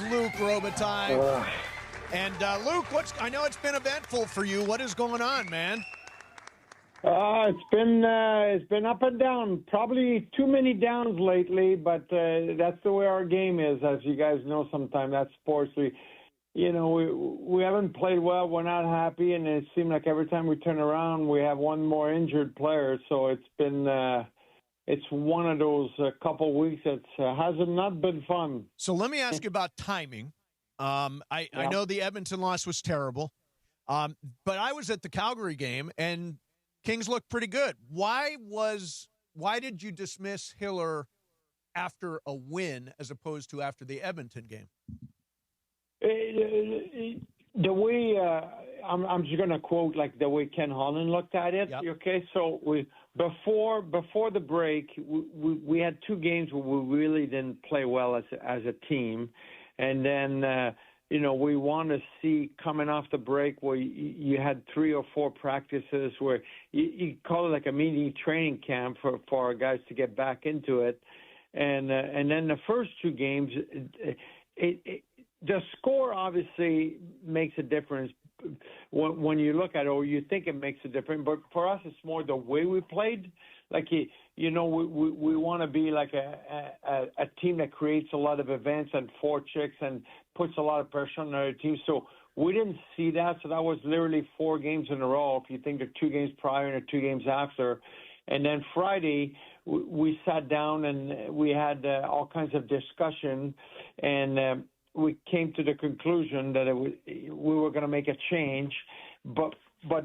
is Luc Robitaille. And Luc, I know it's been eventful for you. What is going on, man? It's been up and down. Probably too many downs lately, but that's the way our game is, as you guys know. Sometimes that's sports. We haven't played well. We're not happy, and it seems like every time we turn around, we have one more injured player. So it's been it's one of those couple weeks that has not been fun. So let me ask you about timing. I know the Edmonton loss was terrible, but I was at the Calgary game, and Kings looked pretty good. Why did you dismiss Hiller after a win as opposed to after the Edmonton game? The way I'm just going to quote like the way Ken Holland looked at it. Yep. Okay, so before the break, we had two games where we really didn't play well as a team, and then we want to see coming off the break where you had 3 or 4 practices where you call it like a mini training camp for our guys to get back into it, and then the first 2 games, the score obviously makes a difference when you look at it, or you think it makes a difference. But for us, it's more the way we played. Like, we want to be like a team that creates a lot of events and forechecks and puts a lot of pressure on other teams. So we didn't see that. So that was literally 4 games in a row, if you think the 2 games prior and the 2 games after. And then Friday, we sat down and we had all kinds of discussion, and we came to the conclusion that we were going to make a change, but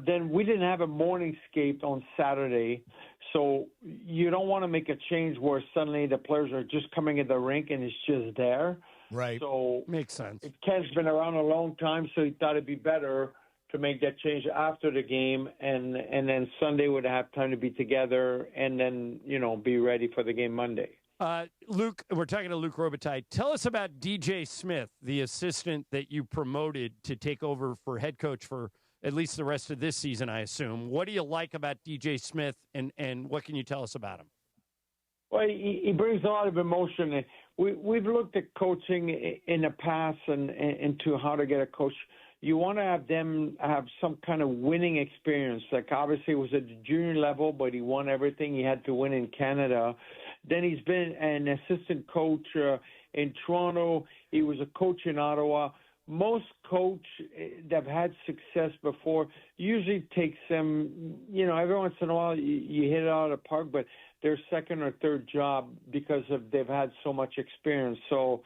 then we didn't have a morning skate on Saturday, so you don't want to make a change where suddenly the players are just coming in the rink and it's just there. Right. So makes sense. Ken's been around a long time, so he thought it'd be better to make that change after the game, and then Sunday would have time to be together, and then be ready for the game Monday. Luc, we're talking to Luc Robitaille. Tell us about DJ Smith, the assistant that you promoted to take over for head coach for at least the rest of this season, I assume. What do you like about DJ Smith, and what can you tell us about him? Well, he brings a lot of emotion. We've looked at coaching in the past and into how to get a coach. You want to have them have some kind of winning experience. Like, obviously, it was at the junior level, but he won everything he had to win in Canada. Then he's been an assistant coach in Toronto. He was a coach in Ottawa. Most coach that have had success before usually takes them, every once in a while you hit it out of the park, but their second or third job because they've had so much experience. So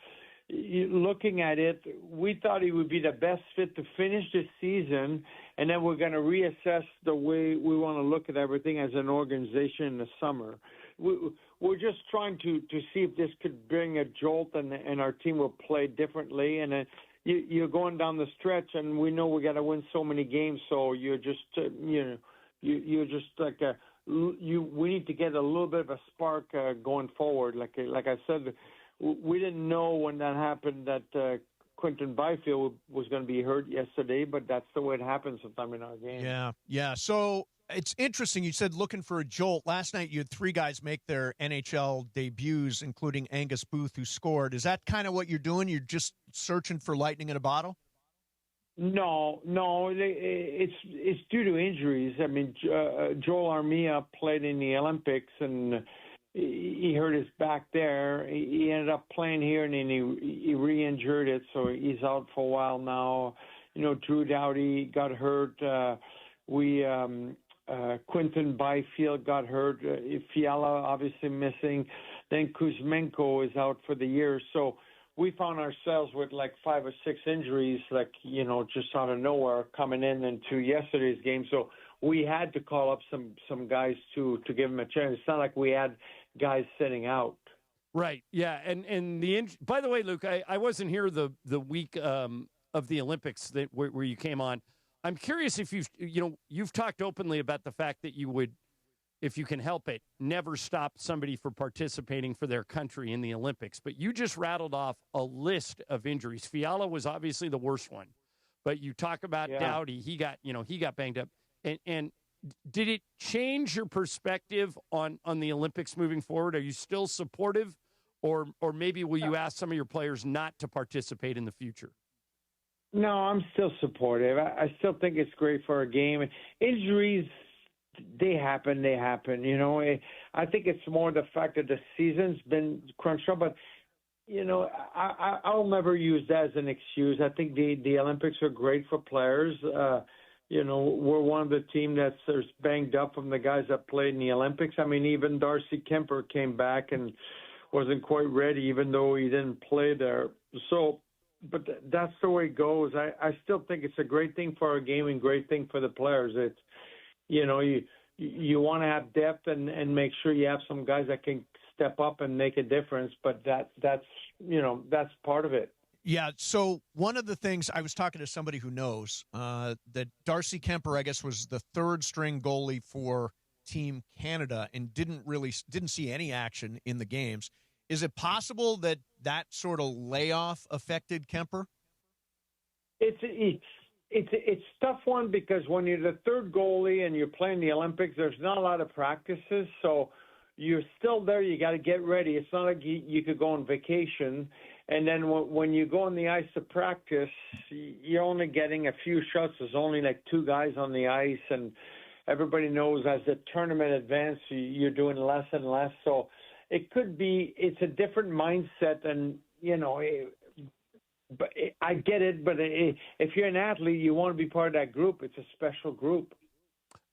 looking at it, we thought he would be the best fit to finish this season, and then we're going to reassess the way we want to look at everything as an organization in the summer. We're just trying to see if this could bring a jolt, and our team will play differently. And you're going down the stretch, and we know we got to win so many games. So you're just, you're just like we need to get a little bit of a spark going forward. Like I said, we didn't know when that happened that Quinton Byfield was going to be hurt yesterday, but that's the way it happens sometime in our game. Yeah. So it's interesting. You said looking for a jolt. Last night you had 3 guys make their NHL debuts, including Angus Booth, who scored. Is that kind of what you're doing? You're just searching for lightning in a bottle? No. It's due to injuries. I mean, Joel Armia played in the Olympics, and he hurt his back there. He ended up playing here, and then he re-injured it, so he's out for a while now. Drew Doughty got hurt. Quinton Byfield got hurt. Fiala obviously missing. Then Kuzmenko is out for the year. So we found ourselves with like 5 or 6 injuries, just out of nowhere coming into yesterday's game. So we had to call up some guys to give them a chance. It's not like we had guys sitting out. Right. Yeah. And by the way, Luc, I wasn't here the week of the Olympics where you came on. I'm curious if you've talked openly about the fact that you would, if you can help it, never stop somebody from participating for their country in the Olympics. But you just rattled off a list of injuries. Fiala was obviously the worst one, but you talk about Doughty. He got banged up. And did it change your perspective on the Olympics moving forward? Are you still supportive, or maybe will you ask some of your players not to participate in the future? No, I'm still supportive. I still think it's great for a game. Injuries, they happen. You know, I think it's more the fact that the season's been crunched up. But, you know, I'll never use that as an excuse. I think the Olympics are great for players. You know, we're one of the team that's banged up from the guys that played in the Olympics. I mean, even Darcy Kemper came back and wasn't quite ready, even though he didn't play there. So, but that's the way it goes. I still think it's a great thing for our game and great thing for the players. It's, you know, you want to have depth and make sure you have some guys that can step up and make a difference. But that's you know, that's part of it. Yeah, so one of the things, I was talking to somebody who knows that Darcy Kemper, I guess, was the third-string goalie for Team Canada and didn't see any action in the games. Is it possible that sort of layoff affected Kemper? It's a tough one because when you're the third goalie and you're playing the Olympics, there's not a lot of practices, so you're still there. You got to get ready. It's not like you could go on vacation. And then when you go on the ice to practice, you're only getting a few shots. There's only like 2 guys on the ice, and everybody knows as the tournament advances, you're doing less and less. So it could be it's a different mindset, and, you know, I get it. But if you're an athlete, you want to be part of that group. It's a special group.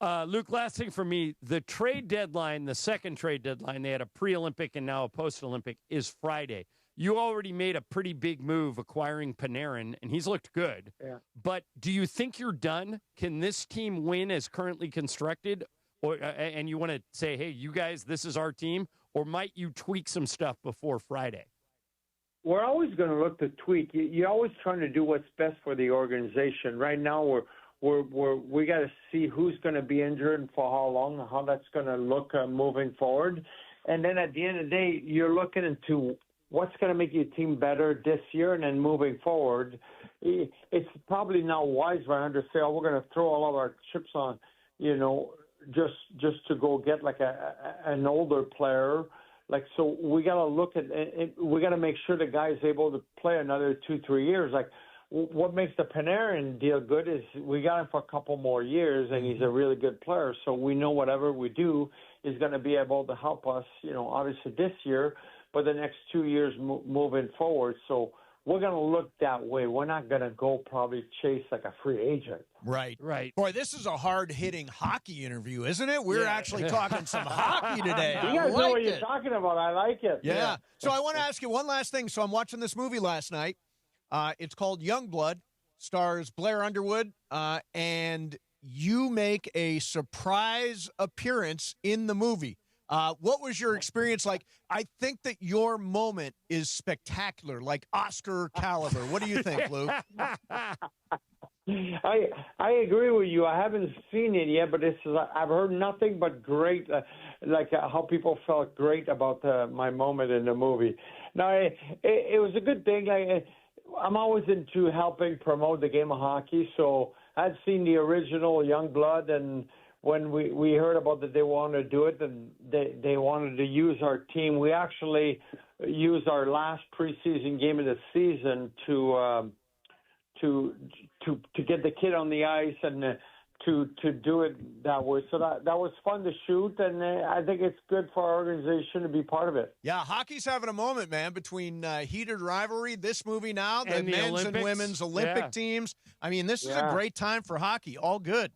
Luc, last thing for me, the trade deadline, the second trade deadline, they had a pre-Olympic and now a post-Olympic, is Friday. You already made a pretty big move acquiring Panarin, and he's looked good. Yeah. But do you think you're done? Can this team win as currently constructed? Or and you want to say, hey, you guys, this is our team? Or might you tweak some stuff before Friday? We're always going to look to tweak. You're always trying to do what's best for the organization. Right now, we got to see who's going to be injured and for how long, and how that's going to look moving forward. And then at the end of the day, you're looking into what's going to make your team better this year and then moving forward. It's probably not wise for them to say, oh, we're going to throw all of our chips on, you know, just to go get like an older player. Like, so we got to look at it. We got to make sure the guy's able to play another 2-3 years. Like, what makes the Panarin deal good is we got him for a couple more years, and he's a really good player. So we know whatever we do is going to be able to help us, you know, obviously this year, but the next 2 years moving forward. So we're going to look that way. We're not going to go probably chase like a free agent. Right. Right. Boy, this is a hard-hitting hockey interview, isn't it? We're actually talking some hockey today. You guys know what you're talking about. I like it. Yeah. So I want to ask you one last thing. So I'm watching this movie last night. It's called Youngblood, stars Blair Underwood, and you make a surprise appearance in the movie. What was your experience like? I think that your moment is spectacular, like Oscar caliber. What do you think, Lou? I agree with you. I haven't seen it yet, but I've heard nothing but great, how people felt great about my moment in the movie. Now, it was a good thing. I'm always into helping promote the game of hockey, so I'd seen the original Youngblood, and when we heard about that they wanted to do it, and they wanted to use our team. We actually used our last preseason game of the season to get the kid on the ice and to do it that way. So that was fun to shoot, and I think it's good for our organization to be part of it. Yeah, hockey's having a moment, man, between heated rivalry, this movie now, the men's Olympics. And women's Olympic teams. I mean, this is a great time for hockey. All good.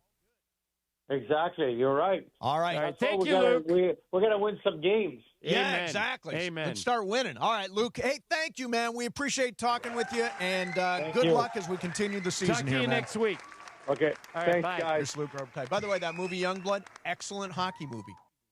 Exactly. You're right. All right. Thank you, Luc. We're going to win some games. Yeah, Amen. exactly. Amen. Let's start winning. All right, Luc. Hey, thank you, man. We appreciate talking with you, and good luck as we continue the season Talk here, to you man. next week. Okay. All right, Thanks, bye. guys. Here's Luc Robitaille. By the way, that movie Youngblood, excellent hockey movie.